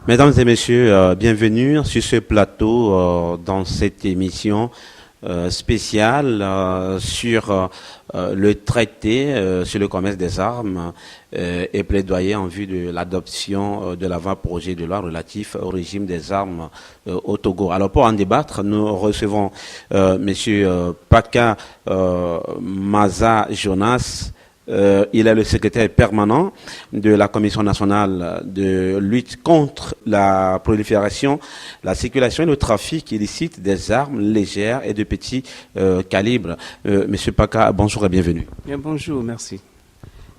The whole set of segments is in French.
Mesdames et messieurs, bienvenue sur ce plateau dans cette émission spéciale sur le traité sur le commerce des armes et plaidoyer en vue de l'adoption de l'avant-projet de loi relatif au régime des armes au Togo. Alors pour en débattre, nous recevons Monsieur Paka Maza Jonas. Il est le secrétaire permanent de la Commission nationale de lutte contre la prolifération, la circulation et le trafic illicite des armes légères et de petits calibres. Monsieur Paka, bonjour et bienvenue. Bien, bonjour, merci.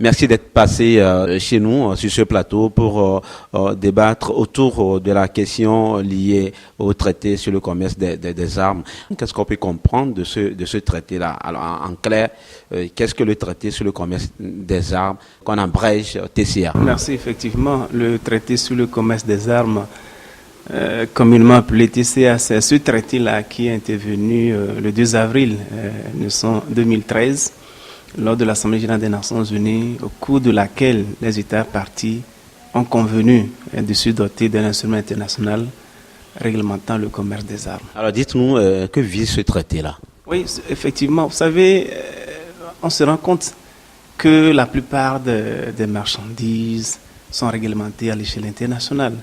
Merci d'être passé chez nous sur ce plateau pour débattre autour de la question liée au traité sur le commerce des armes. Qu'est-ce qu'on peut comprendre de ce traité-là? Alors, en clair, qu'est-ce que le traité sur le commerce des armes, qu'on abrège TCA? Merci, effectivement. Le traité sur le commerce des armes, communément appelé TCA, c'est ce traité-là qui est intervenu le 2 avril 2013. Lors de l'Assemblée générale des Nations unies, au cours de laquelle les États partis ont convenu de se doter d'un instrument international réglementant le commerce des armes. Alors dites-nous, que vise ce traité-là? Oui, effectivement, vous savez, on se rend compte que la plupart des marchandises sont réglementées à l'échelle internationale.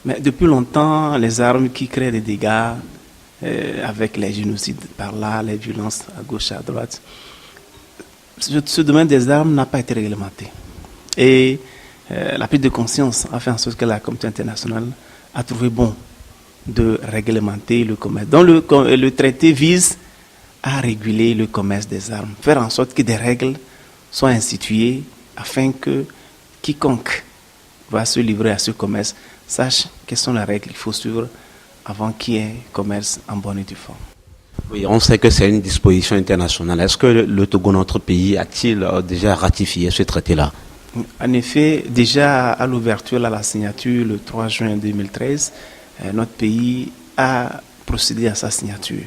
Mais depuis longtemps, les armes qui créent des dégâts, avec les génocides par là, les violences à gauche, à droite, ce domaine des armes n'a pas été réglementé. Et la prise de conscience a fait en sorte que la communauté internationale a trouvé bon de réglementer le commerce. Donc le traité vise à réguler le commerce des armes, faire en sorte que des règles soient instituées afin que quiconque va se livrer à ce commerce sache quelles sont les règles qu'il faut suivre avant qu'il y ait commerce en bonne et due forme. Oui, on sait que c'est une disposition internationale. Est-ce que le Togo, notre pays, a-t-il déjà ratifié ce traité-là? En effet, déjà à l'ouverture, à la signature, le 3 juin 2013, notre pays a procédé à sa signature.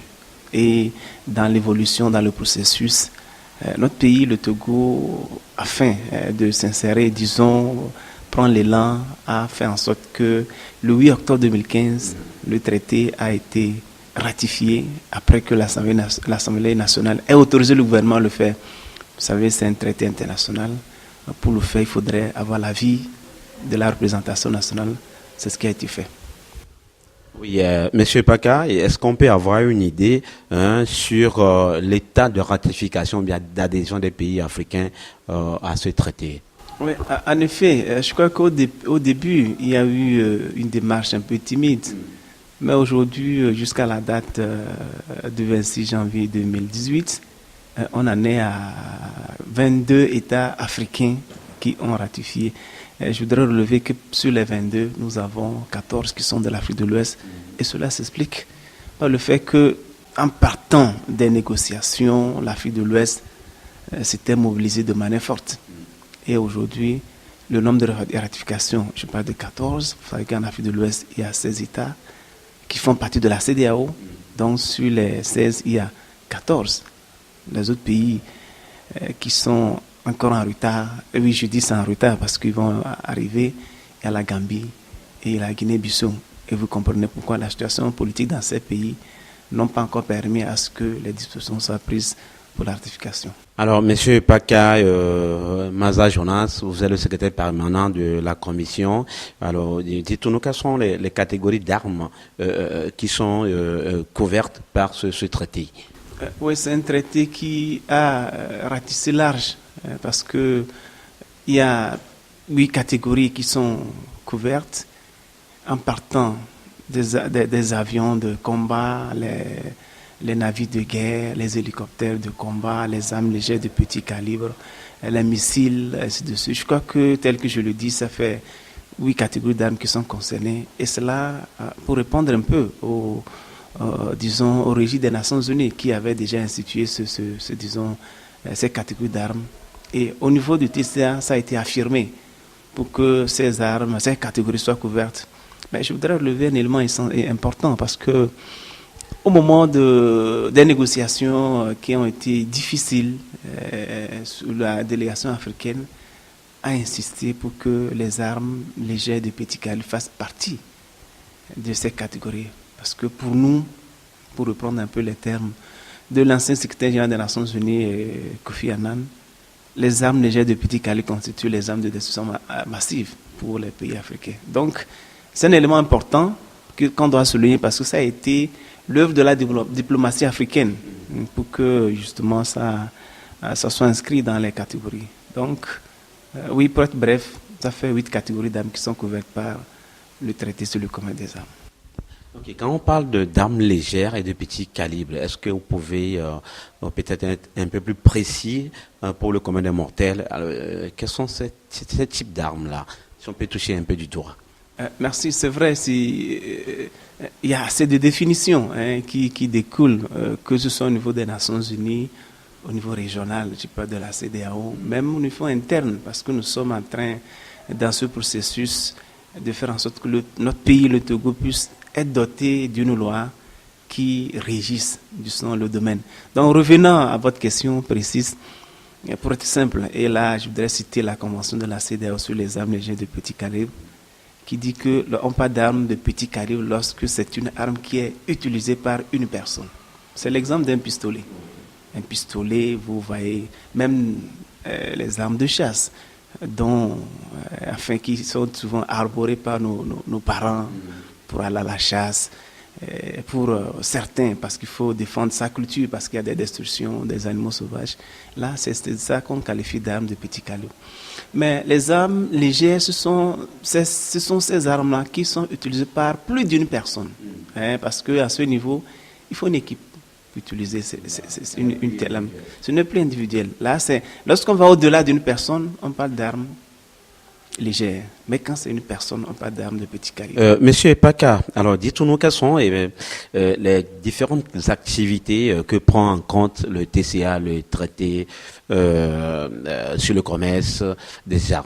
Et dans l'évolution, dans le processus, notre pays, le Togo, afin de s'insérer, disons, prendre l'élan, a fait en sorte que le 8 octobre 2015, le traité a été ratifié après que l'Assemblée nationale ait autorisé le gouvernement à le faire. Vous savez, c'est un traité international. Pour le faire, il faudrait avoir l'avis de la représentation nationale. C'est ce qui a été fait. Oui, Monsieur Paka, est-ce qu'on peut avoir une idée sur l'état de ratification, bien d'adhésion des pays africains à ce traité? Oui, en effet, je crois qu'au début, il y a eu une démarche un peu timide. Mais aujourd'hui, jusqu'à la date du 26 janvier 2018, on en est à 22 États africains qui ont ratifié. Je voudrais relever que sur les 22, nous avons 14 qui sont de l'Afrique de l'Ouest. Et cela s'explique par le fait qu'en partant des négociations, l'Afrique de l'Ouest s'était mobilisée de manière forte. Et aujourd'hui, le nombre de ratifications, je parle de 14, vous savez qu'en Afrique de l'Ouest, il y a 16 États qui font partie de la CEDEAO. Donc sur les 16, il y a 14. Les autres pays qui sont encore en retard, et oui je dis c'est en retard parce qu'ils vont arriver à la Gambie et la Guinée-Bissau. Et vous comprenez pourquoi la situation politique dans ces pays n'ont pas encore permis à ce que les dispositions soient prises pour la ratification. Alors, Monsieur Paka Maza Jonas, vous êtes le secrétaire permanent de la Commission. Alors, dites-nous quelles sont les catégories d'armes qui sont couvertes par ce traité? Oui, c'est un traité qui a ratissé large parce que il y a 8 catégories qui sont couvertes en partant des avions de combat, les navires de guerre, les hélicoptères de combat, les armes légères de petit calibre, les missiles, ainsi de suite. Je crois que, tel que je le dis, ça fait 8 catégories d'armes qui sont concernées. Et cela pour répondre un peu au régime des Nations Unies qui avait déjà institué ces catégories d'armes. Et au niveau du TCA, ça a été affirmé pour que ces armes, ces catégories soient couvertes. Mais je voudrais relever un élément important parce que au moment des négociations qui ont été difficiles, la délégation africaine a insisté pour que les armes légères de petit calibre fassent partie de ces catégories. Parce que pour nous, pour reprendre un peu les termes de l'ancien secrétaire général des Nations Unies, Kofi Annan, les armes légères de petit calibre constituent les armes de destruction massive pour les pays africains. Donc, c'est un élément important qu'on doit souligner parce que ça a été l'œuvre de la diplomatie africaine pour que justement ça soit inscrit dans les catégories. Donc, oui, pour être bref, ça fait 8 catégories d'armes qui sont couvertes par le traité sur le commerce des armes. Okay, quand on parle d'armes légères et de petit calibre, est-ce que vous pouvez peut-être être un peu plus précis pour le commun des mortels? Quels sont ces types d'armes-là? Si on peut toucher un peu du doigt. Merci, c'est vrai. Il y a assez de définitions qui découlent, que ce soit au niveau des Nations Unies, au niveau régional, je parle de la CEDEAO, même au niveau interne, parce que nous sommes en train, dans ce processus, de faire en sorte que notre pays, le Togo, puisse être doté d'une loi qui régisse le domaine. Donc, revenant à votre question précise, pour être simple, et là, je voudrais citer la convention de la CEDEAO sur les armes légères de petit calibre, qui dit qu'on parle d'armes de petit calibre lorsque c'est une arme qui est utilisée par une personne. C'est l'exemple d'un pistolet. Un pistolet, vous voyez, même les armes de chasse, qui sont souvent arborées par nos parents pour aller à la chasse, pour certains, parce qu'il faut défendre sa culture, parce qu'il y a des destructions des animaux sauvages. Là, c'est ça qu'on qualifie d'armes de petit calibre. Mais les armes légères, ce sont ces armes-là qui sont utilisées par plus d'une personne. Parce qu'à ce niveau, il faut une équipe pour utiliser une telle arme. Ce n'est plus individuel. Là, lorsqu'on va au-delà d'une personne, on parle d'armes légères. Mais quand c'est une personne, on parle d'armes de petit calibre. Monsieur Epaka, alors dites-nous quelles sont les différentes activités que prend en compte le TCA, le traité sur le commerce des armes.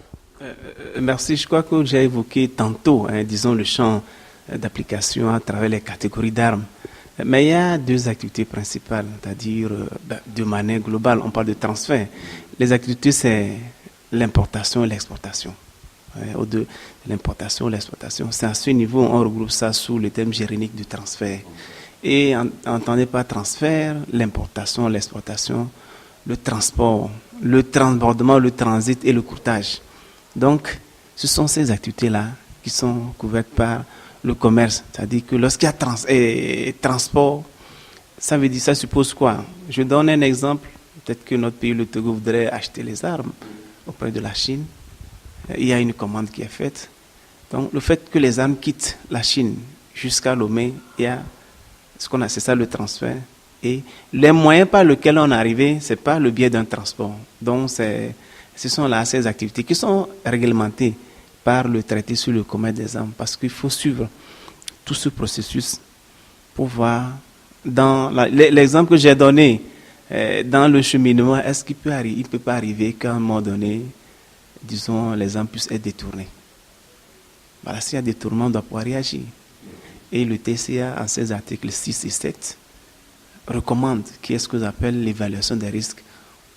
Merci. Je crois que j'ai évoqué tantôt, disons, le champ d'application à travers les catégories d'armes. Mais il y a 2 activités principales, c'est-à-dire de manière globale, on parle de transfert. Les activités, c'est l'importation et l'exportation. De l'importation et l'exportation. C'est à ce niveau, on regroupe ça sous le thème juridique du transfert. Et entendez par transfert, l'importation, l'exportation, le transport, le transbordement, le transit et le courtage. Donc, ce sont ces activités-là qui sont couvertes par le commerce. C'est-à-dire que lorsqu'il y a transport, ça veut dire, ça suppose quoi? Je donne un exemple. Peut-être que notre pays, le Togo, voudrait acheter les armes auprès de la Chine. Il y a une commande qui est faite. Donc, le fait que les armes quittent la Chine jusqu'à Lomé, il y a c'est ça le transfert. Et les moyens par lesquels on est arrivé, ce n'est pas le biais d'un transport. Donc, ce sont là ces activités qui sont réglementées par le traité sur le commerce des armes, parce qu'il faut suivre tout ce processus pour voir, dans l'exemple que j'ai donné, dans le cheminement, est-ce qu'il ne peut pas arriver qu'à un moment donné, disons, les armes puissent être détournées. Voilà, s'il y a détournement, on doit pouvoir réagir. Et le TCA, en ses articles 6 et 7, recommande qui est ce que j'appelle l'évaluation des risques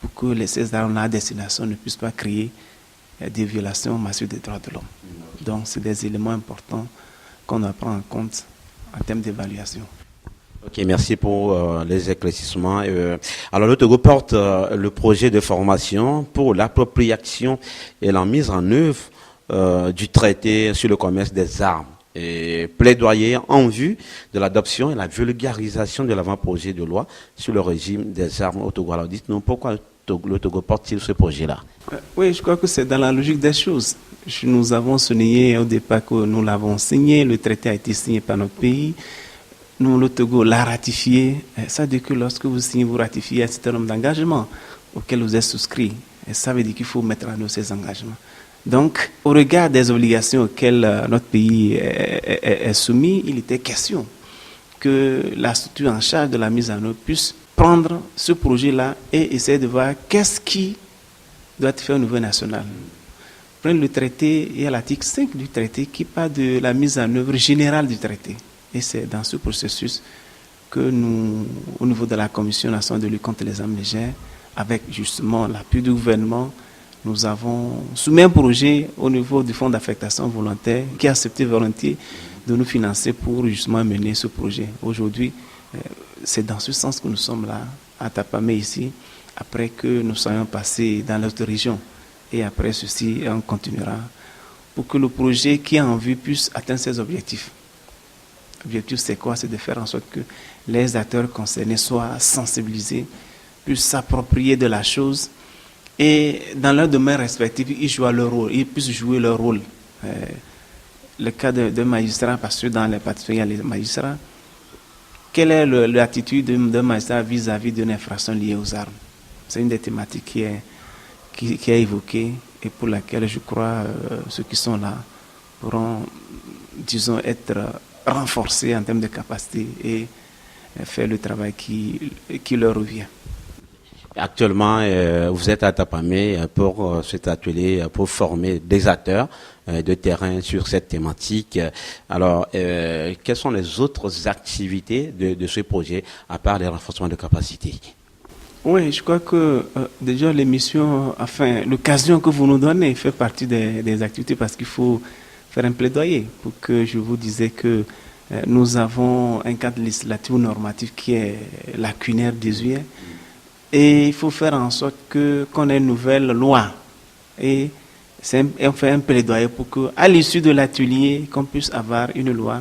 pour que ces armes à destination ne puissent pas créer des violations massives des droits de l'homme. Donc, c'est des éléments importants qu'on doit prendre en compte en termes d'évaluation. Ok, merci pour les éclaircissements. Alors, le Togo porte le projet de formation pour l'appropriation et la mise en œuvre du traité sur le commerce des armes. Et plaidoyer en vue de l'adoption et la vulgarisation de l'avant-projet de loi sur le régime des armes au Togo. Alors, dites-nous pourquoi le Togo porte-t-il ce projet-là? Oui, je crois que c'est dans la logique des choses. Nous avons souligné au départ que nous l'avons signé, le traité a été signé par notre pays. Nous, le Togo, l'a ratifié. Ça veut dire que lorsque vous signez, vous ratifiez un certain nombre d'engagements auxquels vous êtes souscrit. Et ça veut dire qu'il faut mettre en œuvre ces engagements. Donc, au regard des obligations auxquelles notre pays est soumis, il était question que la structure en charge de la mise en œuvre puisse prendre ce projet-là et essayer de voir qu'est-ce qui doit être fait au niveau national. Prenez le traité, il y a l'article 5 du traité qui parle de la mise en œuvre générale du traité. Et c'est dans ce processus que nous, au niveau de la Commission nationale de lutte contre les armes légères, avec justement l'appui du gouvernement, nous avons soumis un projet au niveau du fonds d'affectation volontaire qui a accepté volontiers de nous financer pour justement mener ce projet. Aujourd'hui, c'est dans ce sens que nous sommes là, à Tapamé ici, après que nous soyons passés dans l'autre région. Et après ceci, on continuera pour que le projet qui est en vue puisse atteindre ses objectifs. L'objectif, c'est quoi? C'est de faire en sorte que les acteurs concernés soient sensibilisés, puissent s'approprier de la chose et dans leur domaine respectif, ils puissent jouer leur rôle. Le cas d'un magistrat, parce que dans les particuliers, il y a les magistrats. Quelle est l'attitude d'un magistrat vis-à-vis d'une infraction liée aux armes? C'est une des thématiques qui est évoquée et pour laquelle je crois ceux qui sont là pourront, disons, être renforcés en termes de capacité et faire le travail qui leur revient. Actuellement, vous êtes à Tapamé pour cet atelier, pour former des acteurs de terrain sur cette thématique. Alors, quelles sont les autres activités de ce projet, à part les renforcements de capacité? Oui, je crois que déjà l'émission, enfin, l'occasion que vous nous donnez fait partie des activités parce qu'il faut faire un plaidoyer pour que je vous disais que nous avons un cadre législatif ou normatif qui est lacunaire, désuet. Et il faut faire en sorte qu'on ait une nouvelle loi. Et on fait un plaidoyer pour qu'à l'issue de l'atelier, qu'on puisse avoir une loi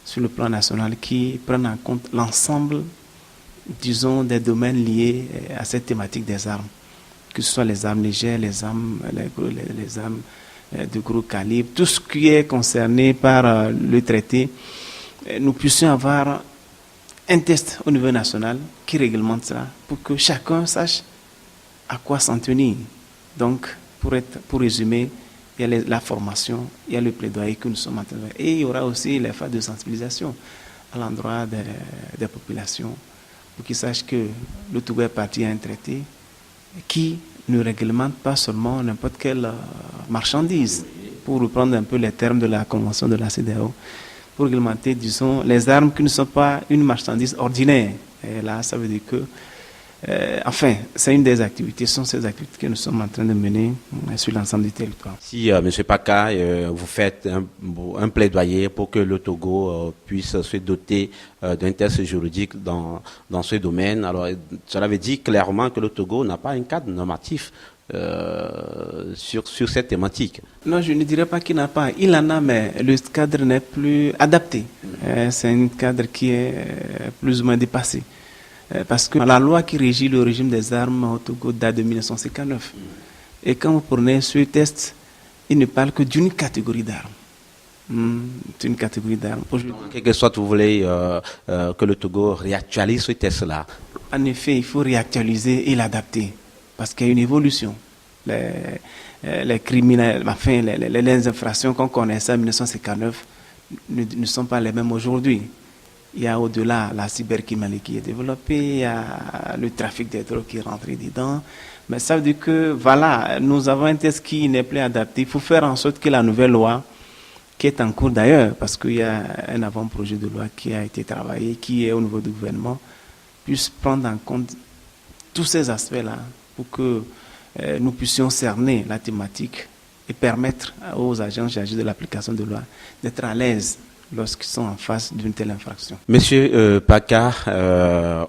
sur le plan national qui prenne en compte l'ensemble, disons, des domaines liés à cette thématique des armes. Que ce soit les armes légères, les armes de gros calibre, tout ce qui est concerné par le traité, nous puissions avoir un test au niveau national qui réglemente ça pour que chacun sache à quoi s'en tenir. Donc, pour résumer, il y a la formation, il y a le plaidoyer que nous sommes en train de faire. Et il y aura aussi les phases de sensibilisation à l'endroit des populations pour qu'ils sachent que le Togo est parti à un traité qui ne réglemente pas seulement n'importe quelle marchandise, pour reprendre un peu les termes de la convention de la CEDEAO, pour réglementer, disons, les armes qui ne sont pas une marchandise ordinaire. Et là, ça veut dire que, enfin, c'est une des activités, ce sont ces activités que nous sommes en train de mener sur l'ensemble du territoire. Si, M. Paka, vous faites un plaidoyer pour que le Togo puisse se doter d'un test juridique dans ce domaine, alors cela veut dire clairement que le Togo n'a pas un cadre normatif sur cette thématique. Non, je ne dirais pas qu'il n'a pas. Il en a, mais le cadre n'est plus adapté. C'est un cadre qui est plus ou moins dépassé. Parce que la loi qui régit le régime des armes au Togo date de 1959. Et quand vous prenez ce test, il ne parle que d'une catégorie d'armes. D'une catégorie d'armes. En quelque sorte, vous voulez que le Togo réactualise ce test-là? En effet, il faut réactualiser et l'adapter. Parce qu'il y a une évolution. Les criminels, enfin, les infractions qu'on connaissait en 1959 ne sont pas les mêmes aujourd'hui. Il y a au-delà la cybercriminalité qui est développée, il y a le trafic des drogues qui est rentré dedans. Mais ça veut dire que, voilà, nous avons un test qui n'est plus adapté. Il faut faire en sorte que la nouvelle loi, qui est en cours d'ailleurs, parce qu'il y a un avant-projet de loi qui a été travaillé, qui est au niveau du gouvernement, puisse prendre en compte tous ces aspects-là, pour que nous puissions cerner la thématique et permettre aux agents chargés de l'application de loi d'être à l'aise lorsqu'ils sont en face d'une telle infraction. Monsieur Paka,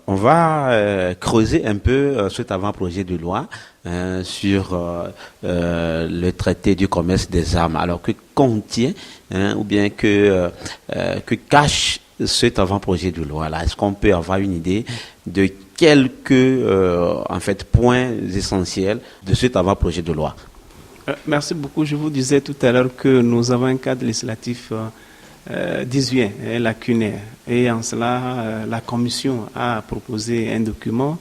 on va creuser un peu cet avant-projet de loi sur le traité du commerce des armes. Alors, que contient ou bien que cache cet avant-projet de loi-là? Est-ce qu'on peut avoir une idée de quelques en fait, points essentiels de cet avant-projet de loi? Merci beaucoup. Je vous disais tout à l'heure que nous avons un cadre législatif désuet, lacunaire. Et en cela, la Commission a proposé un document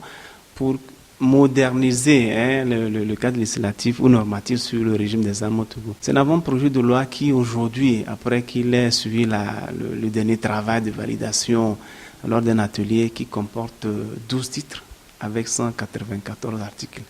pour moderniser le cadre législatif ou normatif sur le régime des armes au Togo. C'est un avant-projet de loi qui aujourd'hui, après qu'il ait suivi le dernier travail de validation lors d'un atelier qui comporte 12 titres avec 194 articles,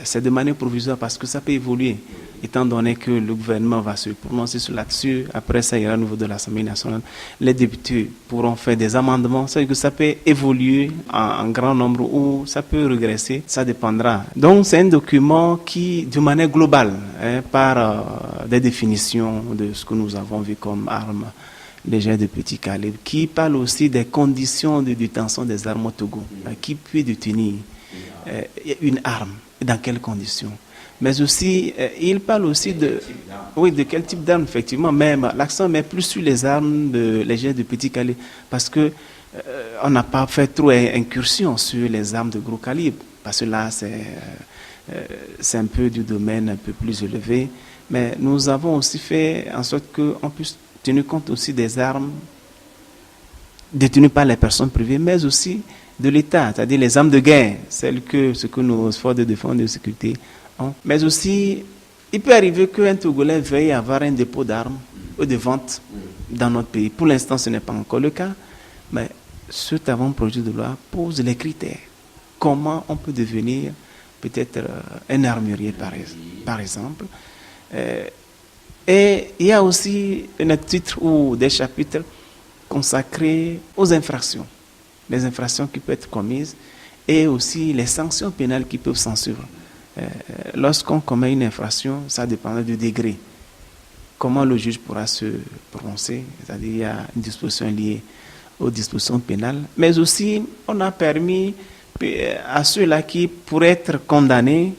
C'est de manière provisoire parce que ça peut évoluer, étant donné que le gouvernement va se prononcer sur là-dessus. Après, ça ira au niveau de l'Assemblée nationale. Les députés pourront faire des amendements. C'est que ça peut évoluer en grand nombre ou ça peut régresser. Ça dépendra. Donc, c'est un document qui, de manière globale, par des définitions de ce que nous avons vu comme armes légères de petit calibre, qui parle aussi des conditions de détention des armes au Togo, qui peut détenir une arme, dans quelles conditions. Mais aussi, il parle aussi de quel type d'armes, effectivement, même l'accent met plus sur les armes légères de petit calibre, parce que on n'a pas fait trop incursion sur les armes de gros calibre, parce que là, c'est un peu du domaine un peu plus élevé, mais nous avons aussi fait en sorte qu'on puisse tenir compte aussi des armes détenues par les personnes privées, mais aussi de l'État, c'est-à-dire les armes de guerre, ce que nos forces de défense et de sécurité ont. Mais aussi, il peut arriver qu'un Togolais veuille avoir un dépôt d'armes ou de vente dans notre pays. Pour l'instant, ce n'est pas encore le cas, mais cet avant-projet de loi pose les critères. Comment on peut devenir peut-être un armurier, par exemple. Et il y a aussi un titre ou des chapitres consacrés aux infractions. Les infractions qui peuvent être commises et aussi les sanctions pénales qui peuvent s'en suivre. Lorsqu'on commet une infraction, ça dépend du degré. Comment le juge pourra se prononcer, c'est-à-dire il y a une disposition liée aux dispositions pénales, mais aussi on a permis à ceux-là qui pourraient être condamnés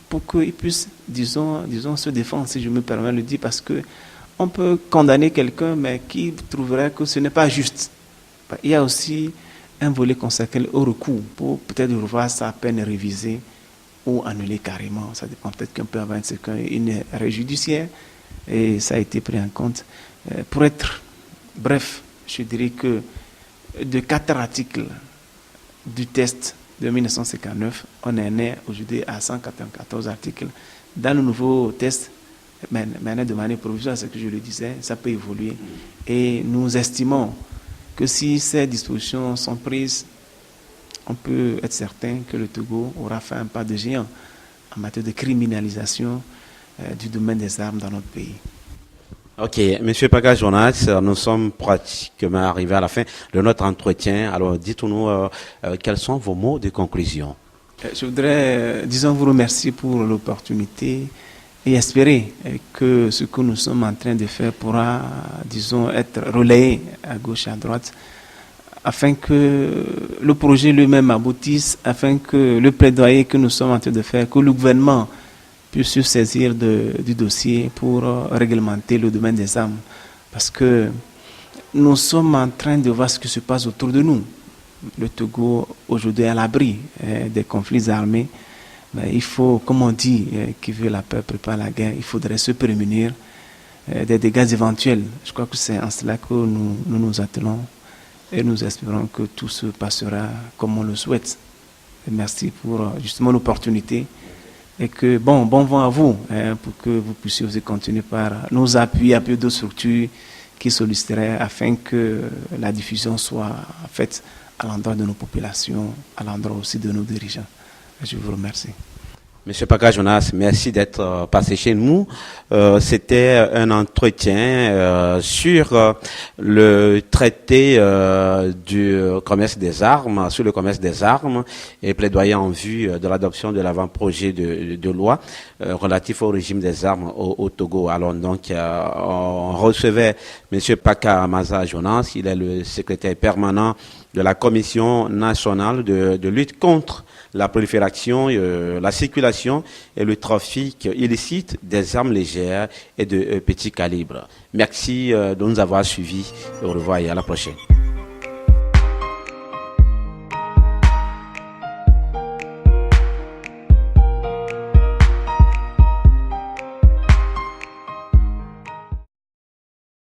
pour qu'ils puissent, disons, se défendre, si je me permets de le dire, parce qu'on peut condamner quelqu'un, mais qui trouverait que ce n'est pas juste. Il y a aussi un volet consacré au recours pour peut-être revoir sa peine révisée ou annuler carrément. Ça dépend, peut-être qu'on peut avoir une arrêt judiciaire et ça a été pris en compte. Pour être bref, je dirais que de 4 articles du test de 1959, on est né aujourd'hui à 194 articles. Dans le nouveau test, maintenant de manière provisoire, c'est ce que je le disais, ça peut évoluer. Et nous estimons que si ces dispositions sont prises, on peut être certain que le Togo aura fait un pas de géant en matière de criminalisation du domaine des armes dans notre pays. Ok, Monsieur Paka Jonas, nous sommes pratiquement arrivés à la fin de notre entretien. Alors, dites-nous quels sont vos mots de conclusion. Je voudrais, vous remercier pour l'opportunité et espérer que ce que nous sommes en train de faire pourra, être relayé à gauche et à droite, afin que le projet lui-même aboutisse, afin que le plaidoyer que nous sommes en train de faire, que le gouvernement puisse se saisir du dossier pour réglementer le domaine des armes. Parce que nous sommes en train de voir ce qui se passe autour de nous. Le Togo, aujourd'hui, est à l'abri des conflits armés. Mais il faut, comme on dit, qui veut la paix prépare la guerre, il faudrait se prémunir des dégâts éventuels. Je crois que c'est en cela que nous attelons et nous espérons que tout se passera comme on le souhaite. Et merci pour justement l'opportunité et que bon vent à vous pour que vous puissiez aussi continuer par nous appuyer d'autres structures qui solliciteraient afin que la diffusion soit faite à l'endroit de nos populations, à l'endroit aussi de nos dirigeants. Je vous remercie. Monsieur Paka Jonas, merci d'être passé chez nous. C'était un entretien sur le traité du commerce des armes, sur le commerce des armes et plaidoyer en vue de l'adoption de l'avant-projet de loi relatif au régime des armes au Togo. Alors donc, on recevait Monsieur Paka Maza Jonas, il est le secrétaire permanent de la Commission nationale de lutte contre la prolifération, la circulation et le trafic illicite des armes légères et de petits calibres. Merci de nous avoir suivis. Au revoir et à la prochaine.